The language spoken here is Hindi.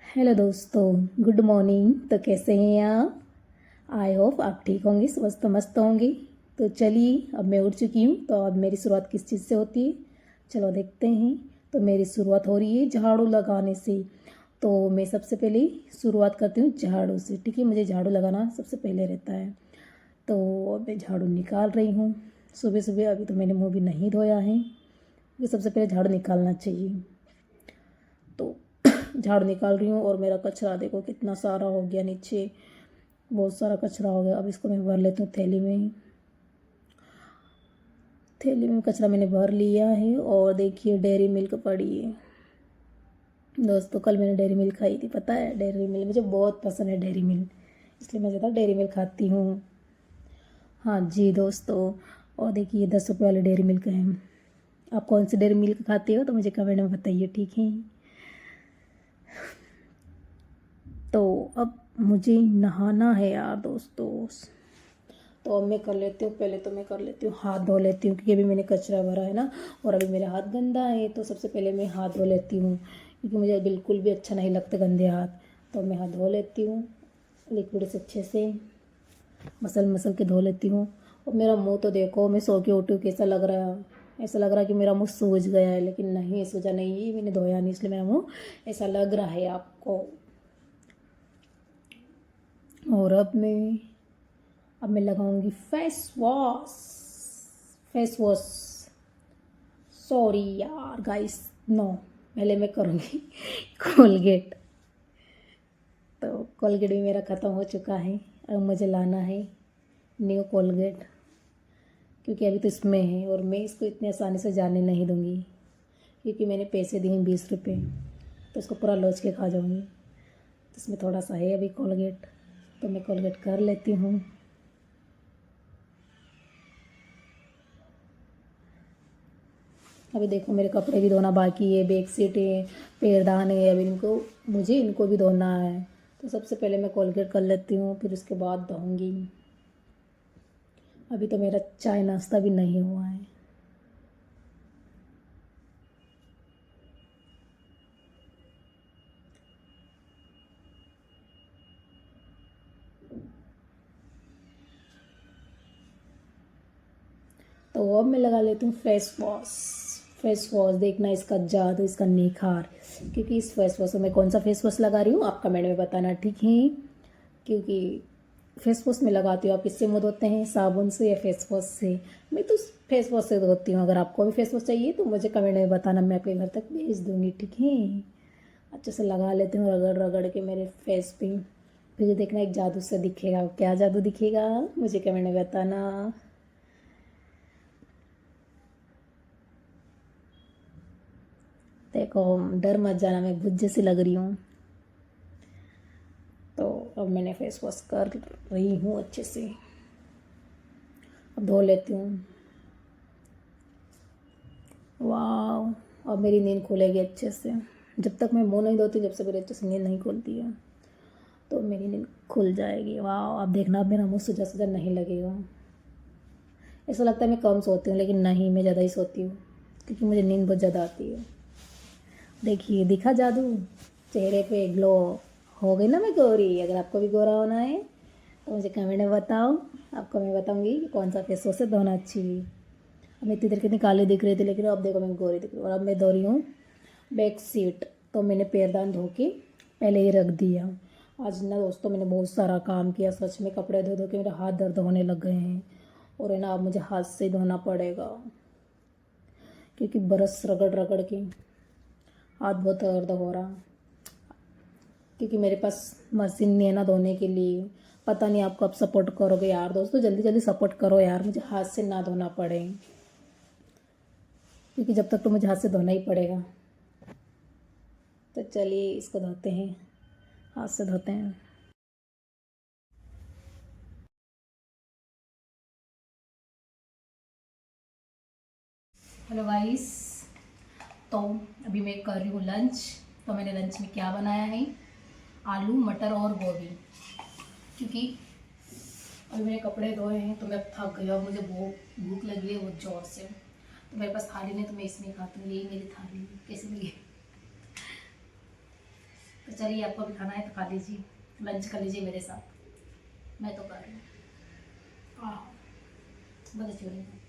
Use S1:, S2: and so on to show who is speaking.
S1: हेलो दोस्तों, गुड मॉर्निंग। तो कैसे हैं आप? आई होप आप ठीक होंगे, स्वस्थ मस्त होंगे। तो चलिए, अब मैं उठ चुकी हूँ। तो अब मेरी शुरुआत किस चीज़ से होती है, चलो देखते हैं। तो मेरी शुरुआत हो रही है झाड़ू लगाने से। तो मैं सबसे पहले शुरुआत करती हूँ झाड़ू से, ठीक है। मुझे झाड़ू लगाना सबसे पहले रहता है। तो अब मैं झाड़ू निकाल रही हूँ सुबह सुबह। अभी तो मैंने मुँह भी नहीं धोया है, ये सबसे पहले झाड़ू निकालना चाहिए। तो झाड़ू निकाल रही हूँ और मेरा कचरा देखो कितना सारा हो गया, नीचे बहुत सारा कचरा हो गया। अब इसको मैं भर लेती हूँ थैली में। थैली में कचरा मैंने भर लिया है। और देखिए डेयरी मिल्क पड़ी है दोस्तों। कल मैंने डेयरी मिल्क खाई थी, पता है। डेयरी मिल्क मुझे बहुत पसंद है, डेयरी मिल्क, इसलिए मैं ज़्यादा डेयरी मिल्क खाती हूँ। हाँ जी दोस्तों। और देखिए 10 रुपये वाले डेयरी मिल्क हैं। आप कौन सी डेयरी मिल्क खाते हो तो मुझे कमेंट में बताइए, ठीक है। तो अब मुझे नहाना है यार दोस्तों। तो अब मैं कर लेती हूँ, पहले तो मैं कर लेती हूँ हाथ धो लेती हूँ, क्योंकि अभी मैंने कचरा भरा है ना, और अभी मेरा हाथ गंदा है। तो सबसे पहले मैं हाथ धो लेती हूँ, क्योंकि मुझे बिल्कुल भी अच्छा नहीं लगता गंदे हाथ। तो मैं हाथ धो लेती हूँ लिक्विड से, अच्छे से मसल मसल के धो लेती हूँ। और मेरा मुँह तो देखो, मैं सो के उठी हूँ, कैसा लग रहा है। ऐसा लग रहा है कि मेरा मुँह सूज गया है, लेकिन नहीं, सूजा नहीं है, मैंने धोया नहीं, इसलिए मेरा मुँह ऐसा लग रहा है आपको। और अब मैं लगाऊंगी face wash. Face wash, sorry यार गाइस, नो, पहले मैं करूँगी कोलगेट। तो कोलगेट भी मेरा ख़त्म हो चुका है। अब मुझे लाना है न्यू कोलगेट, क्योंकि अभी तो इसमें है और मैं इसको इतनी आसानी से जाने नहीं दूँगी, क्योंकि मैंने पैसे दिए 20 रुपये, तो इसको पूरा लोच के खा जाऊँगी। तो इसमें थोड़ा सा है अभी कोलगेट, तो मैं कोलगेट कर लेती हूँ। अभी देखो मेरे कपड़े भी धोना बाकी है, बेड शीट है, पैरदान है, अभी मुझे इनको भी धोना है। तो सबसे पहले मैं कोलगेट कर लेती हूँ, फिर उसके बाद धोऊंगी। अभी तो मेरा चाय नाश्ता भी नहीं हुआ है। तो अब मैं लगा लेती हूँ फेस वॉश। फेस वॉश देखना इसका जादू, इसका निखार। क्योंकि इस फेस वॉश में कौन सा फेस वॉश लगा रही हूँ आप कमेंट में बताना, ठीक है। क्योंकि फेस वॉश में लगाती हूँ। आप किससे मुँह धोते हैं, साबुन से या फेस वॉश से? मैं तो फेस वॉश से धोती हूँ। अगर आपको भी फेस वॉश चाहिए तो मुझे कमेंट में बताना, मैं आपके घर तक भेज दूँगी, ठीक है। अच्छे से लगा लेती हूँ रगड़ रगड़ के मेरे फेस पे। फिर देखना एक जादू से दिखेगा। क्या जादू दिखेगा मुझे कमेंट में बताना। देखो डर मत जाना, मैं भुज जैसी लग रही हूँ। तो अब मैंने फेस वॉश कर रही हूँ अच्छे से। अब धो लेती हूँ। वाह, अब मेरी नींद खुलेगी अच्छे से। जब तक मैं मुंह नहीं धोती, जब से मेरे अच्छे से नींद नहीं खुलती है, तो मेरी नींद खुल जाएगी। वाह, अब देखना, अब मेरा मुँह सूजा सूजा नहीं लगेगा। ऐसा लगता है मैं कम सोती हूँ, लेकिन नहीं, मैं ज़्यादा ही सोती हूँ, क्योंकि मुझे नींद बहुत ज़्यादा आती है। देखिए दिखा जादू, चेहरे पे ग्लो हो गई ना मैं गोरी। अगर आपको भी गोरा होना है तो मुझे कमेंट में बताओ, आपको मैं बताऊंगी कि कौन सा फेस वॉश से धोना अच्छी है। अब मैं इतनी देर कितनी काली दिख रही थी, लेकिन अब देखो मैं गोरी दिख रही हूँ। और अब मैं धो रही हूँ बेड शीट। तो मैंने पैरदान धो के पहले ही रख दिया। आज ना दोस्तों मैंने बहुत सारा काम किया, सच में। कपड़े धो धो के मेरे हाथ दर्द होने लग गए हैं। और है ना, अब मुझे हाथ से धोना पड़ेगा, क्योंकि ब्रश रगड़ रगड़ के हाथ बहुत दर्द हो रहा। क्योंकि मेरे पास मशीन नहीं है ना धोने के लिए। पता नहीं आपको आप सपोर्ट करोगे यार दोस्तों, जल्दी जल्दी सपोर्ट करो यार, मुझे हाथ से ना धोना पड़े, क्योंकि जब तक तो मुझे हाथ से धोना ही पड़ेगा। तो चलिए इसको धोते हैं, हाथ से धोते हैं। Hello guys. तो अभी मैं कर रही हूँ लंच। तो मैंने लंच में क्या बनाया है, आलू मटर और गोभी। क्योंकि अभी मैंने कपड़े धोए हैं तो मैं थक गई और मुझे बहुत भूख लगी है बहुत ज़ोर से। तो मेरे पास थाली नहीं, तो मैं इसमें खाती हूँ। यही मेरी थाली है, कैसी लगी? तो चलिए, आपको भी खाना है तो खा लीजिए, लंच कर लीजिए मेरे साथ। मैं तो कर रही हूँ। बहुत अच्छी बनी।